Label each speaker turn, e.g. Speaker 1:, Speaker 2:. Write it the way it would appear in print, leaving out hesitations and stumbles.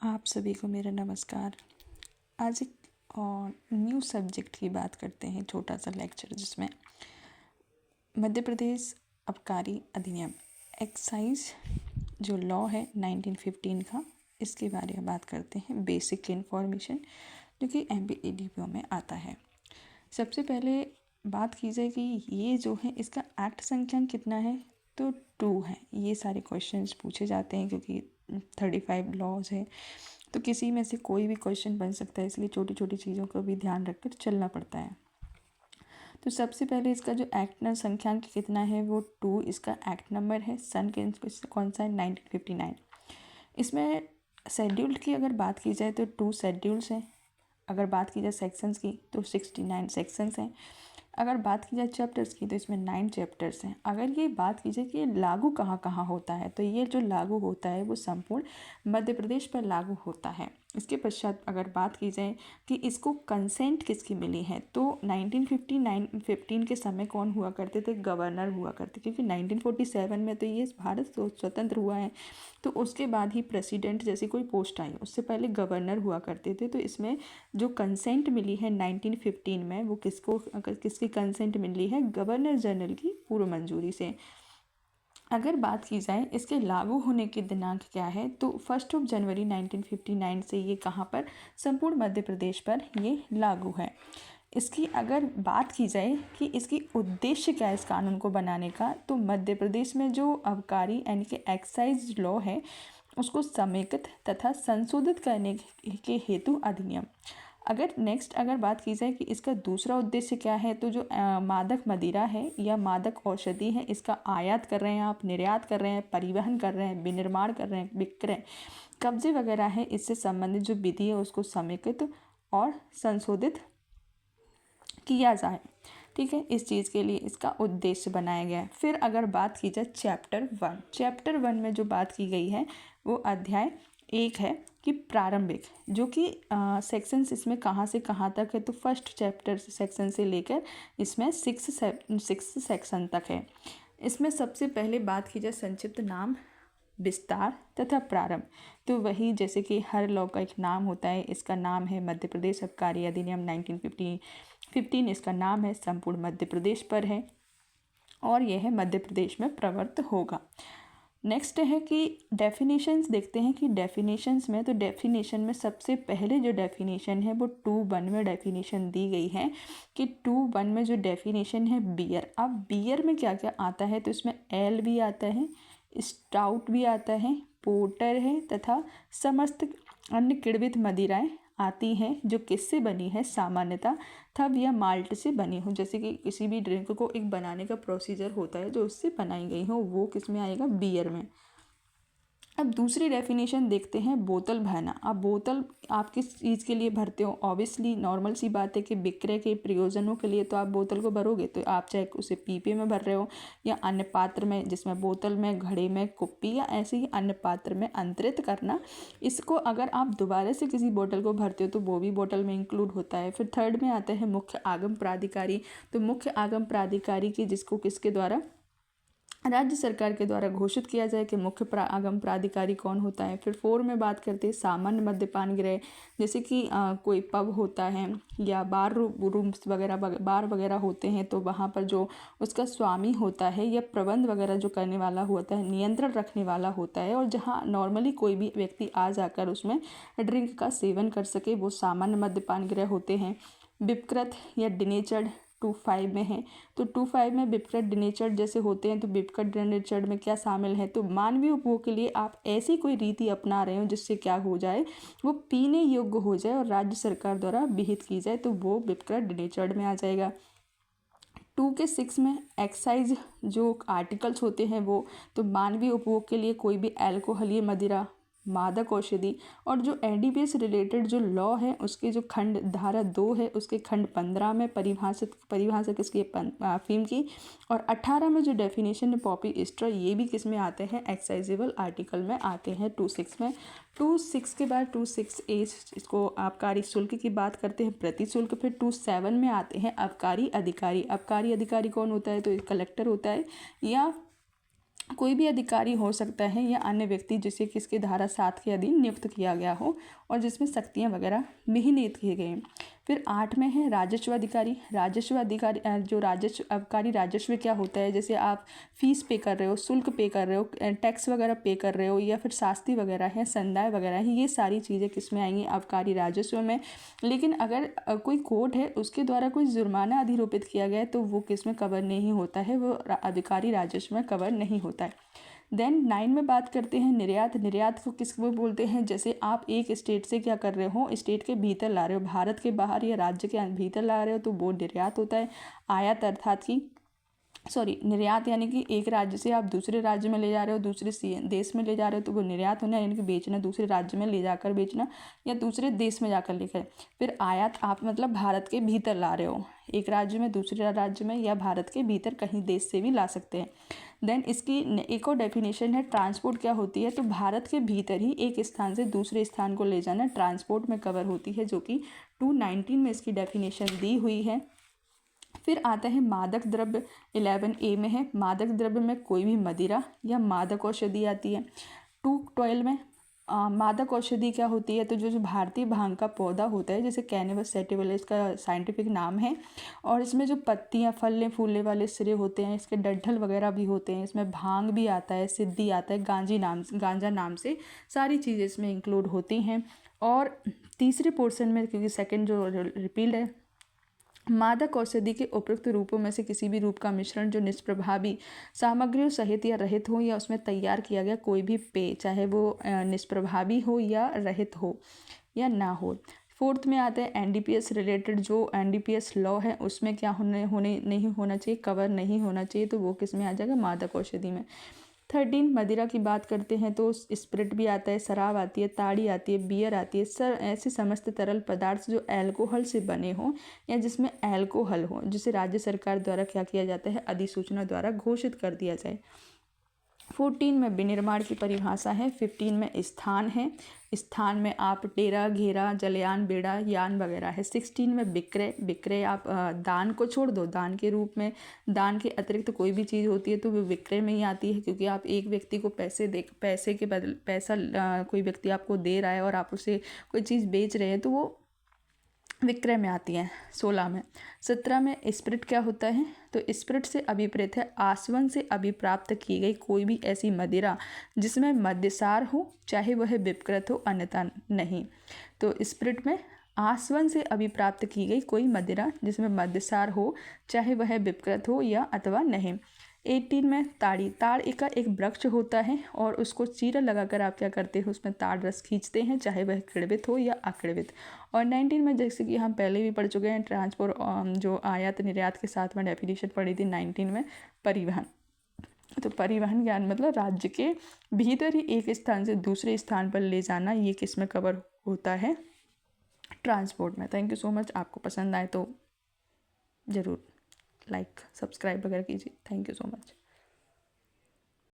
Speaker 1: आप सभी को मेरा नमस्कार। आज एक न्यू सब्जेक्ट की बात करते हैं, छोटा सा लेक्चर जिसमें मध्य प्रदेश आबकारी अधिनियम एक्साइज जो लॉ है 1915 का, इसके बारे में बात करते हैं। बेसिक इन्फॉर्मेशन जो कि MPADPO में आता है। सबसे पहले बात की जाए कि ये जो है इसका एक्ट संख्या कितना है, तो 2 है। ये सारे क्वेश्चंस पूछे जाते हैं क्योंकि 35 लॉज है, तो किसी में से कोई भी क्वेश्चन बन सकता है, इसलिए छोटी छोटी चीज़ों का भी ध्यान रखकर चलना पड़ता है। तो सबसे पहले इसका जो एक्ट संख्यांक कितना है वो 2 इसका एक्ट नंबर है। सन कौन सा है, 1959। इसमें शेड्यूल्ड की अगर बात की जाए तो 2 शेड्यूल्स हैं। अगर बात की जाए सेक्शंस की तो 69 सेक्शंस हैं। अगर बात की जाए चैप्टर्स की तो इसमें 9 चैप्टर्स हैं। अगर ये बात की जाए कि ये लागू कहाँ कहाँ होता है, तो ये जो लागू होता है वो संपूर्ण मध्य प्रदेश पर लागू होता है। इसके पश्चात अगर बात की जाए कि इसको कंसेंट किसकी मिली है, तो 1915 के समय कौन हुआ करते थे, गवर्नर हुआ करते, क्योंकि 1947 में तो ये भारत स्वतंत्र हुआ है, तो उसके बाद ही प्रेसिडेंट जैसी कोई पोस्ट आई। उससे पहले गवर्नर हुआ करते थे। तो इसमें जो कंसेंट मिली है 1915 में, वो किसकी कंसेंट मिली है, गवर्नर जनरल की पूर्व मंजूरी से। अगर बात की जाए इसके लागू होने के दिनांक क्या है, तो 1 जनवरी 1959 से ये कहाँ पर, संपूर्ण मध्य प्रदेश पर ये लागू है। इसकी अगर बात की जाए कि इसकी उद्देश्य क्या है इस कानून को बनाने का, तो मध्य प्रदेश में जो आबकारी यानी कि एक्साइज लॉ है उसको समेकित तथा संशोधित करने के हेतु अधिनियम। अगर बात की जाए कि इसका दूसरा उद्देश्य क्या है, तो जो मादक मदिरा है या मादक औषधि है, इसका आयात कर रहे हैं आप, निर्यात कर रहे हैं, परिवहन कर रहे हैं, विनिर्माण कर रहे हैं, विक्रय, कब्जे वगैरह है, इससे संबंधित जो विधि है उसको समेकित और संशोधित किया जाए। ठीक है, इस चीज़ के लिए इसका उद्देश्य बनाया गया है। फिर अगर बात की जाए चैप्टर 1 में जो बात की गई है वो अध्याय 1 है कि प्रारंभिक, जो कि सेक्शंस इसमें कहाँ से कहाँ तक है, तो फर्स्ट चैप्टर सेक्शन से लेकर इसमें 6 सेक्शन तक है। इसमें सबसे पहले बात की जाए संक्षिप्त नाम, विस्तार तथा प्रारंभ, तो वही जैसे कि हर लॉ का एक नाम होता है। इसका नाम है मध्य प्रदेश आबकारी अधिनियम 1915। इसका नाम है, संपूर्ण मध्य प्रदेश पर है और यह है मध्य प्रदेश में प्रवर्त होगा। नेक्स्ट है कि डेफिनेशंस देखते हैं कि डेफिनेशंस में, तो डेफिनेशन में सबसे पहले जो डेफिनेशन है वो 2(1) में डेफिनेशन दी गई है कि 2(1) में जो डेफिनेशन है बियर। अब बियर में क्या क्या आता है, तो इसमें एल भी आता है, स्टाउट भी आता है, पोर्टर है तथा समस्त अन्य किण्वित मदिराएं आती हैं जो किससे बनी है, सामान्यतः थव या माल्ट से बनी हो। जैसे कि किसी भी ड्रिंक को एक बनाने का प्रोसीजर होता है जो उससे बनाई गई हो, वो किस में आएगा, बियर में। अब दूसरी डेफिनेशन देखते हैं, बोतल भरना। अब बोतल आप किस चीज़ के लिए भरते हो, ऑब्वियसली नॉर्मल सी बात है कि विक्रय के प्रयोजनों के लिए तो आप बोतल को भरोगे, तो आप चाहे उसे पीपे में भर रहे हो या अन्य पात्र में, जिसमें बोतल में, घड़े में, कुप्पी या ऐसे ही अन्य पात्र में अंतरित करना। इसको अगर आप दोबारा से किसी बोतल को भरते हो तो वो भी बोतल में इंक्लूड होता है। फिर थर्ड में आता है मुख्य आगम प्राधिकारी। तो मुख्य आगम प्राधिकारी की जिसको किसके द्वारा, राज्य सरकार के द्वारा घोषित किया जाए कि मुख्य आगम प्राधिकारी कौन होता है। फिर 4 में बात करते हैं सामान्य मद्यपान गृह, जैसे कि कोई पब होता है या रूम्स वगैरह, बार वगैरह होते हैं, तो वहाँ पर जो उसका स्वामी होता है या प्रबंध वगैरह जो करने वाला होता है, नियंत्रण रखने वाला होता है, और जहाँ नॉर्मली कोई भी व्यक्ति आ जाकर उसमें ड्रिंक का सेवन कर सके, वो सामान्य मद्यपान गृह होते हैं। विपकृत या डिनेचर्ड 2(5) में है, तो 2(5) में विपकृत डिनेचर्ड जैसे होते हैं। तो विपकृत डिनेचर्ड में क्या शामिल है, तो मानवीय उपभोग के लिए आप ऐसी कोई रीति अपना रहे हो जिससे क्या हो जाए, वो पीने योग्य हो जाए और राज्य सरकार द्वारा विहित की जाए, तो वो विपकृत डिनेचर्ड में आ जाएगा। 2 के 6 में एक्साइज जो आर्टिकल्स होते हैं वो, तो मानवीय उपभोग के लिए कोई भी अल्कोहल या मदिरा, मादक औषधि, और जो एनडीपीएस से रिलेटेड जो लॉ है उसके जो खंड धारा 2 है उसके खंड 15 में परिभाषा किसकी, अफीम की, और 18 में जो डेफिनेशन है पॉपी एस्टर, ये भी किस में आते हैं, एक्साइजेबल आर्टिकल में आते हैं 2(6) में। 2(6) के बाद 2(6)(a), इसको आबकारी शुल्क की बात करते हैं, प्रति शुल्क। फिर 2(7) में आते हैं आबकारी अधिकारी। आबकारी अधिकारी कौन होता है, तो कलेक्टर होता है या कोई भी अधिकारी हो सकता है या अन्य व्यक्ति जिसे किसके धारा 7 के अधीन नियुक्त किया गया हो और जिसमें शक्तियाँ वगैरह भी नियुक्त किए गए हैं। फिर 8 में है राजस्व अधिकारी। राजस्व अधिकारी जो राजस्व अबकारी राजस्व क्या होता है, जैसे आप फीस पे कर रहे हो, शुल्क पे कर रहे हो, टैक्स वगैरह पे कर रहे हो, या फिर शास्ति वगैरह है, संदाय वगैरह है, ये सारी चीज़ें किस में आएंगी, अबकारी राजस्व में। लेकिन अगर कोई कोर्ट है उसके द्वारा कोई जुर्माना अधिरोपित किया गया है तो वो किस में कवर नहीं होता है, वो अबकारी राजस्व में कवर नहीं होता है। देन 9 में बात करते हैं निर्यात। निर्यात को किसको बोलते हैं, जैसे आप एक स्टेट से क्या कर रहे हो, स्टेट के भीतर ला रहे हो, भारत के बाहर या राज्य के भीतर ला रहे हो तो वो निर्यात होता है। आयात अर्थात की निर्यात यानी कि एक राज्य से आप दूसरे राज्य में ले जा रहे हो, दूसरे देश में ले जा रहे हो तो वो निर्यात होना, यानी कि बेचना, दूसरे राज्य में ले जाकर बेचना या दूसरे देश में जाकर लेकर। फिर आयात आप मतलब भारत के भीतर ला रहे हो, एक राज्य में दूसरे राज्य में या भारत के भीतर कहीं देश से भी ला सकते हैं। देन इसकी एक और डेफिनेशन है ट्रांसपोर्ट क्या होती है, तो भारत के भीतर ही एक स्थान से दूसरे स्थान को ले जाना ट्रांसपोर्ट में कवर होती है, जो कि 219 में इसकी डेफिनेशन दी हुई है। फिर आता है मादक द्रव्य, 11A में है मादक द्रव्य में कोई भी मदिरा या मादक औषधि आती है। 212 में मादक औषधि क्या होती है, तो जो भारतीय भांग का पौधा होता है, जैसे कैनबिस सैटिवा इसका साइंटिफिक नाम है, और इसमें जो पत्तियां फलने फूलने वाले सिरे होते हैं, इसके डंठल वगैरह भी होते हैं, इसमें भांग भी आता है, सिद्धि आता है, गांजा नाम से सारी चीज़ें इसमें इंक्लूड होती हैं। और तीसरे पोर्शन में, क्योंकि सेकेंड जो रिपील्ड है, मादक औषधि के उपयुक्त रूपों में से किसी भी रूप का मिश्रण जो निष्प्रभावी सामग्रियों सहित या रहित हो या उसमें तैयार किया गया कोई भी पेय, चाहे वो निष्प्रभावी हो या रहित हो या ना हो। 4th में आता है NDPS रिलेटेड, जो NDPS लॉ है उसमें क्या होने नहीं होना चाहिए, कवर नहीं होना चाहिए, तो वो किस में आ जाएगा, मादक औषधि में। 13 मदिरा की बात करते हैं तो स्पिरिट भी आता है, शराब आती है, ताड़ी आती है, बियर आती है, सर ऐसे समस्त तरल पदार्थ जो अल्कोहल से बने हों या जिसमें अल्कोहल हो, जिसे राज्य सरकार द्वारा क्या किया जाता है, अधिसूचना द्वारा घोषित कर दिया जाए। 14 में विनिर्माण की परिभाषा है। 15 में स्थान है, स्थान में आप डेरा, घेरा, जलयान, बेड़ा, यान वगैरह है। 16 में विक्रय आप दान को छोड़ दो, दान के रूप में, दान के अतिरिक्त कोई भी चीज़ होती है तो वो विक्रय में ही आती है, क्योंकि आप एक व्यक्ति को पैसे के बदले कोई व्यक्ति आपको दे रहा है और आप उसे कोई चीज़ बेच रहे हैं तो वो विक्रय में आती हैं। 16 में। 17 में स्पिरिट क्या होता है, तो स्पिरिट से अभिप्रेत है आस्वन से अभिप्राप्त की गई कोई भी ऐसी मदिरा जिसमें मद्यसार हो, चाहे वह विकृत हो, अन्यथा नहीं। तो स्पिरिट में आस्वन से अभिप्राप्त की गई कोई मदिरा जिसमें मद्यसार हो, चाहे वह विकृत हो या अथवा नहीं। 18 में ताड़ का एक वृक्ष होता है और उसको चीरा लगाकर आप क्या करते हो, उसमें ताड़ रस खींचते हैं, चाहे वह किण्वित हो या अकिण्वित। और 19 में, जैसे कि हम पहले भी पढ़ चुके हैं, ट्रांसपोर्ट जो आयात निर्यात के साथ में डेफिनेशन पढ़ी थी 19 में, परिवहन। तो परिवहन ज्ञान मतलब राज्य के भीतर ही एक स्थान से दूसरे स्थान पर ले जाना, ये किस में कवर होता है, ट्रांसपोर्ट में। Thank you so much. आपको पसंद आए तो ज़रूर लाइक सब्सक्राइब वगैरह कीजिए। Thank you so much.